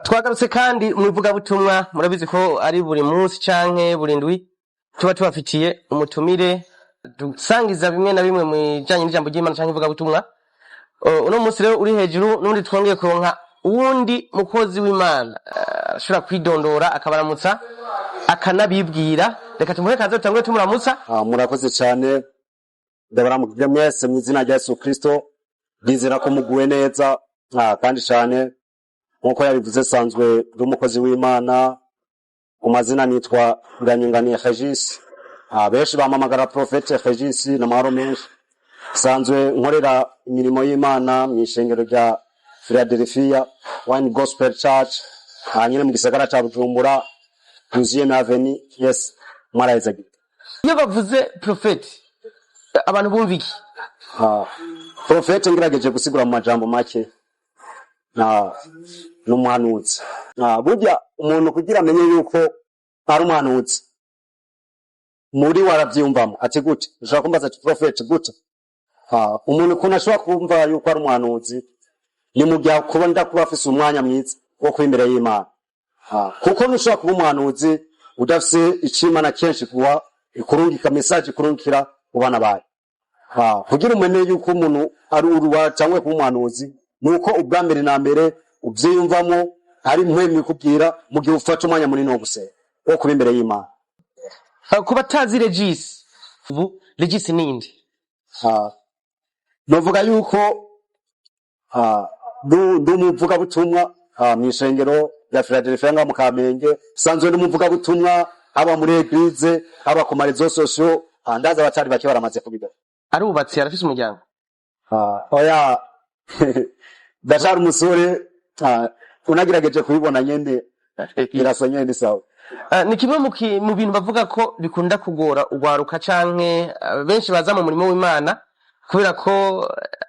Twagarutse kandi mwivuga butumwa murabizi ko ari buri munsi canke buri ndwi tuba tubafitiye umutumire dusangiza bimwe na bimwe mwijanye n'ijambo ry'Imana canke ivuga butumwa. Uno munsi rero uri hejuru n'undi twongeye kuronka uwundi mukozi w'Imana ashobora kwidondora akabaramutsa akanabibwira. Reka tumuhe kaze tutangure tumuramutsa. Murakoze cyane ndabaramukije mwese mu izina rya Yesu Kristo, ndizera ko muguwe neza kandi cyane nkuko yabivuze sanzwe n'umukozi w'Imana. Umazina nitwa Nganyungani Regis, benshi bamamagara Prophete Regis na mahoro menshi. Sanzwe nkorera imirimo y'Imana mu ishengero rya Philadelphia One Gospel Church nyine mu gisagara ca Bujumbura, Deuxième Avenue. Yes, mwaraheza gito. Iyo bavuze Prophete abantu bumva iki? Prophete ngirageje gusigura mu majambo make n'umuhanuzi. Burya umuntu kugira amenye yuko ari umuhanuzi muri waravyumvamo ati gute, ushaka kumbaza ati Prophete gute? Umuntu kuna ashobora kumva yuko ari umuhanuzi ni mu gihe kuba ndakuba afise umwanya mwiza wo kwimbere y'Imana. Kuko nushobora kuba umuhanuzi udafise icimana kenshi kuwa ikurungika message kurungikira ubana baye. Kugira umenye yuko umuntu ari uruwa cyangwa kuba umuhanuzi nuko ubwambere na mbere uvyiyumvamo ari mpwemi kubwira mu gihe ufata umwanya munini wo gusenga wo kuba imbere y'Imana. Kuba tazi Regis, ubu Regis ninde? Novuga yuko ndumuvuga butumwa mu ishengero ya Philadelphia nga mu Kamenge. Sanzwe ndumuvuga butumwa aba muri eglise aba ku marezo social, ndaza abatari bake baramaze kubiga. Arubatse arafise umuryango? Oya ndashara umusore unagirageje kubibona nyende irasa nyende sawa. Ni kimwe mu bintu bavuga ko bikunda kugora ugwaruka canke benshi baza mu murimo w'Imana kubera ko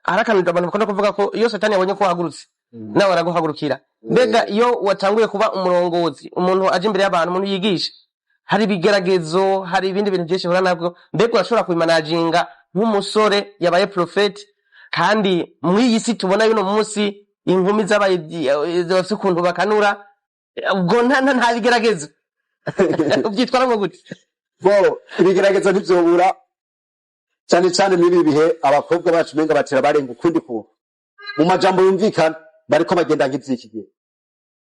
harakanira abantu bakunda kuvuga ko iyo Satani yabonye ko hagurutse nawe araguhagurukira. Mbega iyo watanguye kuba umurongozi, umuntu aje imbere y'abantu, umuntu yigisha, hari bigeragezo, hari ibindi bintu byinshi hora nabwo, mbega urashobora kubimanaginga nk'umusore yabaye Prophete kandi muri iyi si tubona yuno munsi inkumi zabaye zose ukuntu bakanura, ubwo nta bigeragezo ubyitwara ngo gute? Ibigeragezo ntivyobura cyane cyane muri bihe abakobwa bacu menga batera barenga ukundi ku mu majambo yumvikana bariko bagenda nk'iziki gihe.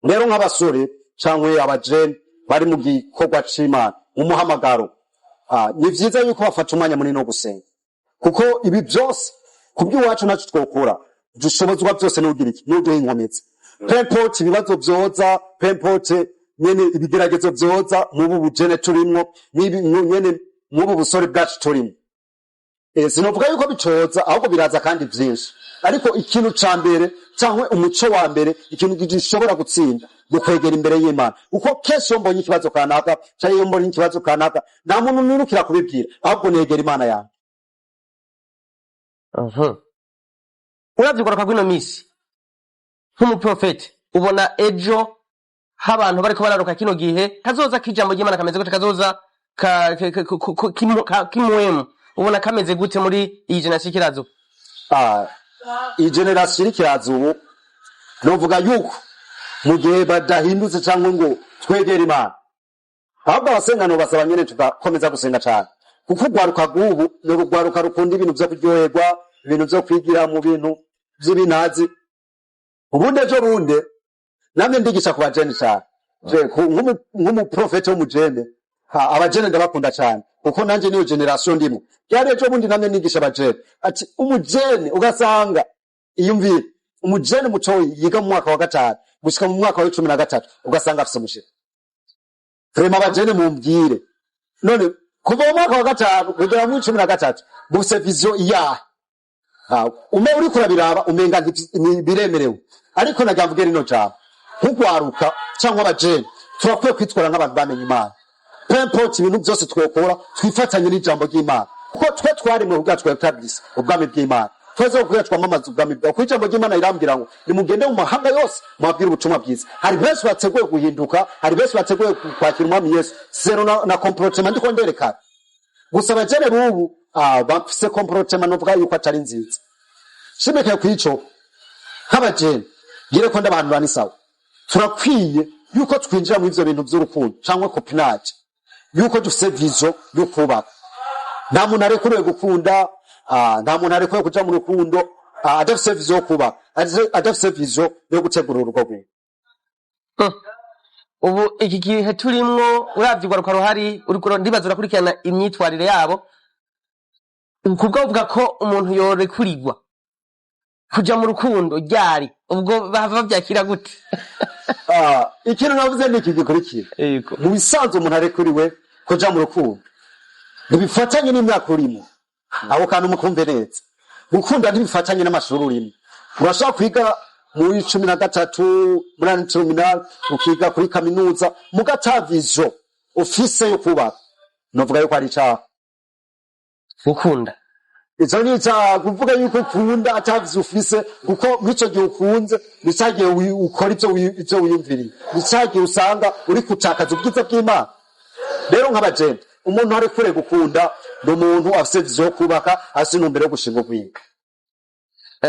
Rero nk'abasore cyangwa abajene bari mu gikorwa c'Imana umuhamagaro, ni vyiza yuko bafata umwanya munini wo gusenga, kuko ibi byose kubw'iwacu nacu twokora dushobozwa byose n'ugira iki n'uduha inkomezi. Pempot ibibazo byoza, pempot nyene ibigeragezo byoza mu bujene turimwo, nyene mu busore bwacu turimo. Sinovuga yuko bicoza ahubwo biraza kandi byinshi, ariko ikintu ca mbere cyangwa umuco wa mbere, ikintu gishobora gutsinda gukwegera imbere y'Imana. Uko kesho mbonye ikibazo kanaka cyangwa iyo mbonye ikibazo kanaka nta muntu nirukira kubibwira, ahubwo negera Imana yanjye. Uravyigora kwino misi nk'umuprofete ubona ejo habantu bariko bararuka kino gihe kazoza kijambo ry'Imana kameze gute, kazoza kimwemu ubona kameze gute muri iyi generation kirazo? Iyi generation kirazo ubu novuga yuko mu gihe badahindutse cyangwa ngo twegere Imana, ahubwo abasengano basaba nyene tugakomeza gusenga cyane, kuko gwaruka gubu no rugwaruka rukunda ibintu byo kuryoherwa, ibintu byo kwigira mu bintu by'ibinazi. Ubundi ejo bunde namwe ndigisha kubajene cyane nk'umuprofete w'umujene, abajene ndabakunda cyane kuko nanje niyo generation ndimo. Yari ejo bundi namwe ndigisha abajene ati umujene ugasanga iyumvire umujene muco yiga mu mwaka wa gatatu gushika mu mwaka wa 13 ugasanga afise umushira. Frema abajene mumbwire none kuva mu mwaka wa gatatu kugera mu 13 buse vision iya ume uri kurabiraba umenga biremerewe, ariko nagamvuge rino cyane nk'ugwaruka cyangwa abajene turakwiye kwitwara nk'abantu bamenye Imana. Pempot ibintu byose twokora twifatanye n'ijambo ry'Imana, kuko twe twari mu bwacu bw'etablis ubwami bw'Imana, twese kugacwa mamaza ubwami bwa ku ijambo ry'Imana irambwira ngo nimugende mu mahanga yose mwabwira ubutumwa bwiza. Hari benshi bateguye guhinduka, hari benshi bateguye kwakira umwami Yesu, zero na comportement ndiko nderekana. Gusa abajene bubu bafise comportement novuga yuko atari nziza. Shimeke kwico nk'abajene gire ko ndabantu bani sawa turakwiye yuko twinjira muri ivyo bintu vy'urukundo cyangwa copinage, yuko dufise vision yo kubaka. Nta muntu arekuriwe gukunda, nta muntu arekuriwe kuja mu rukundo adafise vision yo kubaka, adafise vision yo gutegura urugo rwiwe. ubu iki gihe turimwo uravye urwaruka ruhari uriko ndibaza urakurikirana imyitwarire yabo, kubwo uvuga ko umuntu yorekurirwa kuja mu rukundo ryari, ubwo bava bavyakira gute? Ikintu navuze ni iki gikurikira. Yego. Mu bisanzwe umuntu arekuriwe kuja mu rukundo ntibifatanye n'imyaka urimo, aho kandi umukumve neza. Gukunda ntibifatanye n'amashuri urimo. Urashobora kwiga muri 13 muri 18 ukiga kuri kaminuza mugatavizo ufise yo kubaka, novuga yuko ari icaha gukunda. Izo ni icaha kuvuga yuko ukunda atavizo ufise, kuko mico gihe ukunze bicagiye ukora ivyo wiyumviriye, bicagiye usanga uri kutakaza ubwiza bw'Imana. Rero nk'abajene umuntu arekure gukunda n'umuntu afise vizo yo kubaka, afise intumbero yo gushinga ubwiga.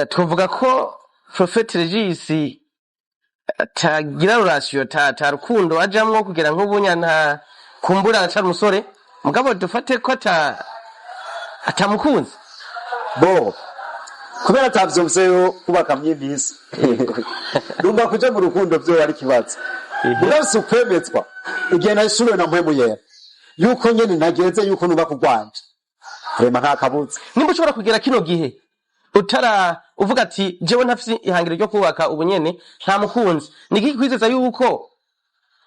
Twavuga ko Prophet Regis tagira relation ta rukundo ajamwo kugira nk'ubunya nta kumbura acara umusore, mugabo dufate ko atamukunze bo kubera atavyo vyo kubaka myimisi numva kuja mu rukundo vyo ari kibazo. Urasi ukwemezwa igihe nayishuruwe na mpwemu yera yuko nyene nageze yuko nuba kugwanje rema nta kabuza. nimba ushobora kugera kino gihe utara uvuga ati jewe ntafise ihangiro ryo kubaka ubunyene nta mukunzi, niki kwizeza yuko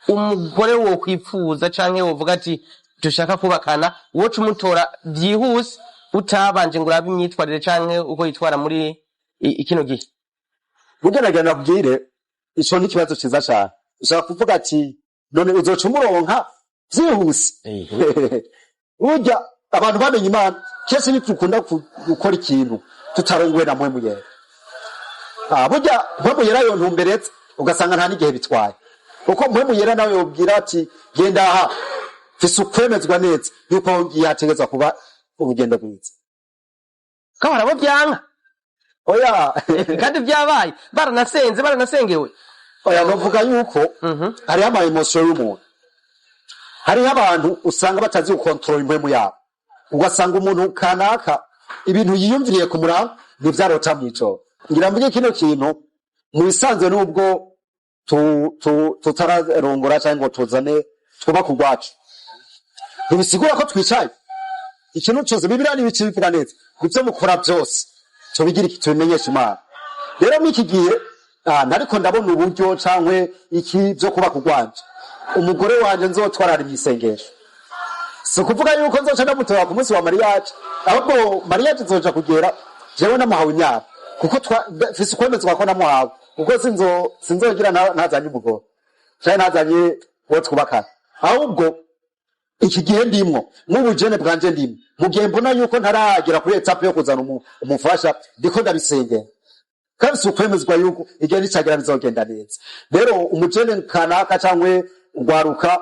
umugore wo kwipfuza canke wovuga ati dushaka kubakana woca umutora vyihuse utabanje ngo urabe imyitwarire canke uko yitwara muri ikino gihe? Ugerageza kubwire ico ni kibazo ciza cyane. Ushaka kuvuga ati none uzoca umuronka vyihuse. Urya abantu bamenye Imana kese nitukunda gukora ikintu tutarongowe na mpwemu yera. Burya mpwemu yera yo ntumberetse ugasanga nta n'igihe bitwaye, kuko mpwemu yera nawe yobwira ati genda aha fise ukwemezwa neza yuko ngiye hategezwa kuba urugendo rwiza. Ko harabo byanka Oya kandi byabaye baranasengewe. Oya bavuga yuko hari ama emotion y'umuntu, hari abantu usanga batazi gukontrola impwemu yabo, ugasanga umuntu kanaka ibintu yiyumviriye ku murango ntivyarota mwico. Ngira mvuge kino kintu mu bisanzwe n'ubwo tutararongora cyangwa ngo tuzane twuba kugwacu, ntibisigura ko twicaye ikintu cyose Bibiliya n'ibicibikira neza ibyo mukora byose cyo bigira iki tubimenyesha Imana. Rero mwiki gihe ntariko ndabona uburyo cankwe iki byo kuba kugwanje umugore wanje nzotwara ari misengesho, si kuvuga yuko nzoca ndamutora ku munsi wa mariage, ahubwo mariage nzoja kugera jewe n'amahawe imyaka, kuko fise ukwemezwa ko namuhawe, kuko sinzogira ntazanye umugore canke ntazanye uwo twubakana. Ahubwo iki gihe ndimwo n'ubujene bwanje ndimwo, mu gihe mbona yuko ntaragera kuri etape yo kuzana umufasha ndiko ndabisengera, kandi si ukwemezwa yuko igihe nicagira bizogenda neza. Rero umujene kanaka cangwe ugwaruka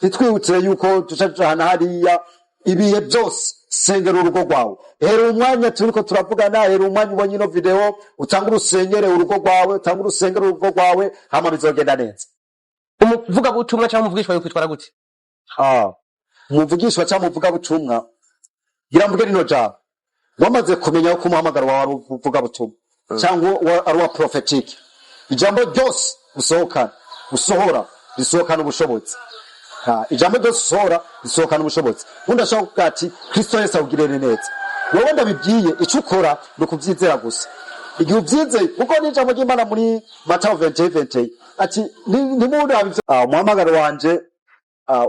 nitwihutire yuko duca tujana hariya ibihe byose sengera urugo rwawe. Hera umwanya turiko turavugana, hera umwanya ubonye ino video utanga urusengere urugo rwawe, utanga urusengere urugo rwawe, hama bizogenda neza. Umuvuga butumwa cyangwa umuvugishwa yuko kwitwara gute? Umuvugishwa cyangwa umuvuga butumwa giramvuge rino jambo, wamaze kumenya ko umuhamagaro wawe uvuga butumwa cyangwa ari wa prophetic, ijambo ryose usohora risohokana ubushobozi. Ijambo ryose usohora risohokana ubushobozi. Undi ashaka kuvuga ati Kristo Yesu awugirire neza, wowe ndabibwiye icyo ukora ni ukubyizera gusa. Igihe ubyizeye, kuko n'ijambo ry'Imana muri Matayo 20:20 ati ntimundi umuhamagaro wanje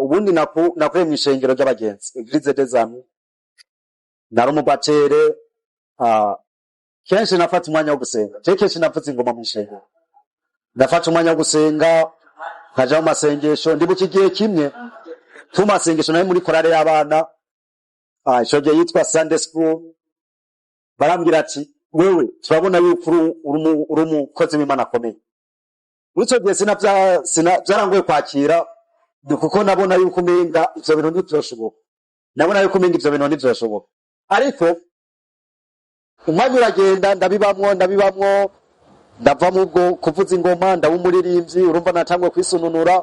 ubundi nakuye mu ishengero ry'abagenzi Eglise des Amis, nari umubatere. Kenshi nafata umwanya wo gusenga, kenshi nafata ingoma mu ishengero, ndafata umwanya wo gusenga nkaja mu masengesho. Ndibuka igihe kimwe tu masengesho nayo muri korale y'abana, ico gihe yitwa Sunday School, barambwira ati wewe turabona yuko uri umukozi w'Imana akomeye. Muri ico gihe byarangoye kwakira, kuko nabona yuko umenga ivyo bintu ntivyoshoboka, ariko umwanya uragenda ndabibamwo ndava mu bwo kuvuza ingoma ndaba umuririmbyi urumva natangwe kwisununura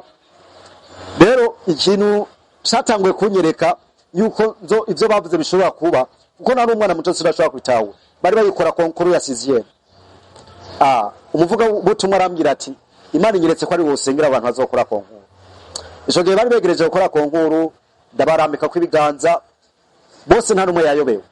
rero ikintu cyatanguye kunyereka yuko ivyo bavuze bishobora kuba kuko nari umwana muto sirashobora kwitaho bari bayikora konkuru ya 6e umuvuga butumwa arambwira ati Imana inyeretse ko ari wosengera abantu bazokora konkuru ico gihe bari begereje gukora konkuru ndabarambika kwibiganza bose nta numwe yayobewe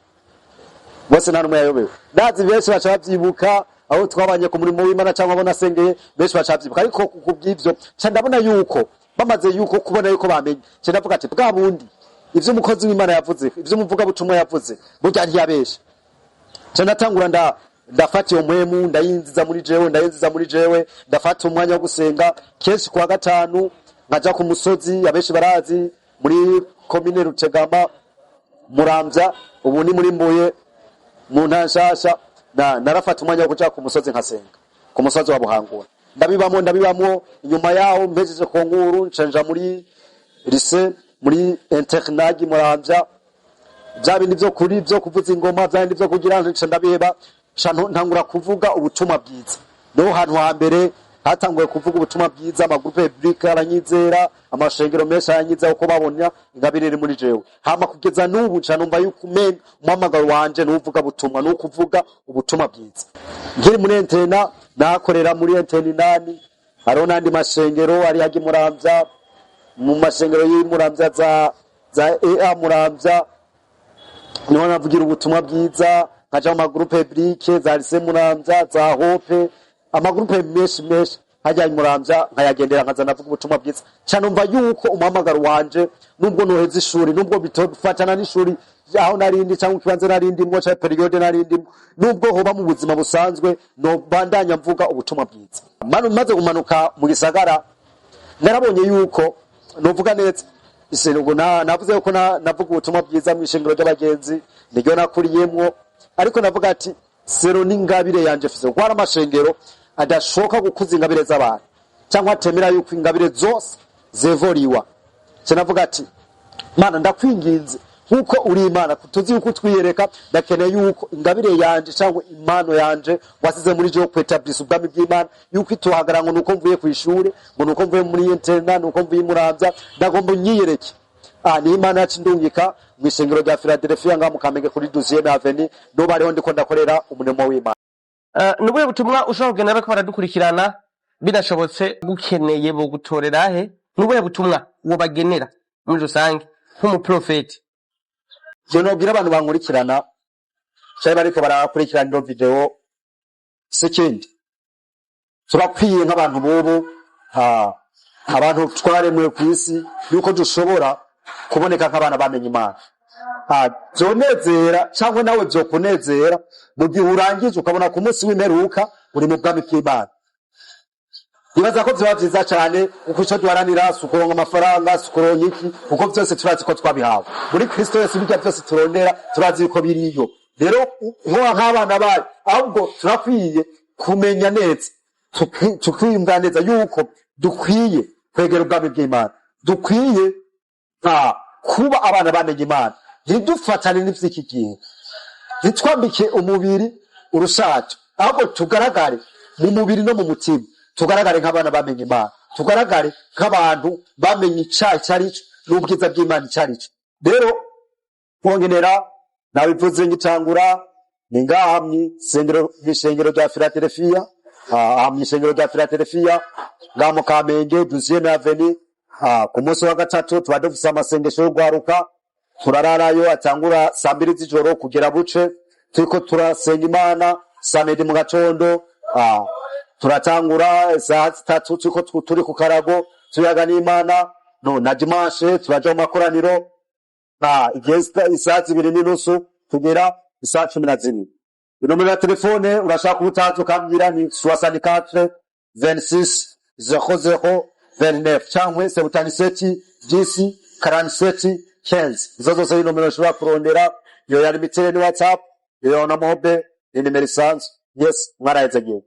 ndazi benshi bacha bavyibuka aho twabanye ku murimo w'Imana cyangwa abona sengeye benshi bacha bavyibuka ariko kubw'ivyo ca ndabona yuko bamaze yuko kubona yuko bamenye ca ndavuga ati bwa bundi ivyo umukozi w'Imana yavuze ivyo umuvuga butumwa yavuze burya ntiyabesha ca ndatangura ndafata iyo mpwemu ndayinziza muri jewe ndafata umwanya wo gusenga kenshi kwa gatanu nkaja ku musozi abenshi barazi muri komine Rutegama Muramvya ubu ni muri Mbuye mu Ntanshasha narafata umwanya wo kuja ku musozi nkasenga ku musozi wa Buhangura ndabibamo inyuma yaho mpejeje konkuru ncanja muri lycée muri internat Muramvya bya bindi byo kuri byo kuvuza ingoma bya bindi byo kugira nce ndabiheba ntangura kuvuga ubutumwa bwiza no hantu hambere hatanguye kuvuga ubutumwa bwiza amagroupe public aranyizera amashengero menshi aranyizera uko babonye ingabirere muri jewe hama kugeza n'ubu ncanumva yuko umamagaro wanje n'uvuga butumwa no kuvuga ubutumwa bwiza ngiri muri antena nakorera muri antena nani haro nandi mashengero ari hagi Muramvya mu mashengero y'Muramvya za EA Muramvya niho navugira ubutumwa bwiza nkaja mu groupe public za lycée Muramvya za Hope amagroupe menshi hajya Muramvya nkayagendera nkaza navuga ubutumwa bwiza canumva yuko umamagaro wanje nubwo noheza ishuri nubwo bitofatana n'ishuri aho narindi cyangwa kibanze narindi mwo cha periode narindi nubwo hoba mu buzima busanzwe no bandanya mvuga ubutumwa bwiza maze kumanuka mu gisagara narabonye yuko novuga neza isenugo navuze yuko navuga ubutumwa bwiza mu ishengero ry'abagenzi niryo nakuriyemwo ariko navuga ati sero n'ingabire yanje fise kwa amashengero adashoka gukuza ingabire z'abantu cyangwa atemera yuko ingabire zose zevoriwa cyanavuga ati Mana ndakwinginze nkuko uri Imana tuzi yuko twiyereka ndakeneye yuko ingabire yanje cyangwa impano yanje wasize muri jo kwetablisa ubwami bw'Imana yuko ituhagara ngo nuko mvuye ku ishure ngo nuko mvuye muri internat nuko mvuye Muramvya ndagomba nyiyereke ni Imana yacindungika mu ishengero rya Philadelphia nga mukamenge kuri 12e avenue no bariho ndiko ndakorera umurimo w'Imana nubuye butumwa ushobora kugenda bariko baradukurikirana bidashobotse gukeneye bo gutorera he nubuye butumwa wo bagenera muri rusange nk'umuprofeti je nobwira abantu bankurikirana cyari bariko barakurikirana ino video sekindi turakwiye nk'abantu bobo abantu twaremwe ku isi yuko dushobora kuboneka nk'abana bamenye Imana byonezera cyangwa nawe byo kunezera mu gihe urangije ukabona ku munsi w'imperuka uri mu bwami bw'Imana nibaza ko byaba byiza cyane uko cyo duharanira sukuronka amafaranga sukuronka iki kuko byose turazi ko twabihawe muri Kristo Yesu bijya byose turondera turazi ko biriyo rero nk'abana bayo ahubwo turakwiye kumenya neza tukiyumva neza yuko dukwiye kwegera ubwami bw'Imana dukwiye kuba abana bamenye Imana ntidufatane n'ivy'iki gihe ntitwambike umubiri urushato ahubwo tugaragare mu mubiri no mu mutima tugaragare nk'abana bamenye Imana tugaragare nk'abantu bamenye icyaha cyarico n'ubwiza bw'Imana cyarico rero kongenera nabivuze ngitangura ningahamye ishengero rya Philadelphia ishengero rya Philadelphia ngamo Kamenge 12e avenue ku munsi wa gatatu tuba dufise amasengesho yo gwaruka turararayo atangura 2 z'ijoro kugera buce turiko turasenga Imana samedi mu gatondo turatangura saa 3 turiko turi ku karago tuyaga n'Imana na dimanche turaja mu makoraniro igesta isati 2:30 tugera isati 12 inomero ya telefone urashaka ubutazo kambira ni 64 26 00 29 cyangwa 77 10 47 15 izo zose ni nomero ushobora kurondera iyo yari mitere ni WhatsApp iyo na mobe ni nimero isanzwe yes mwarahezagiye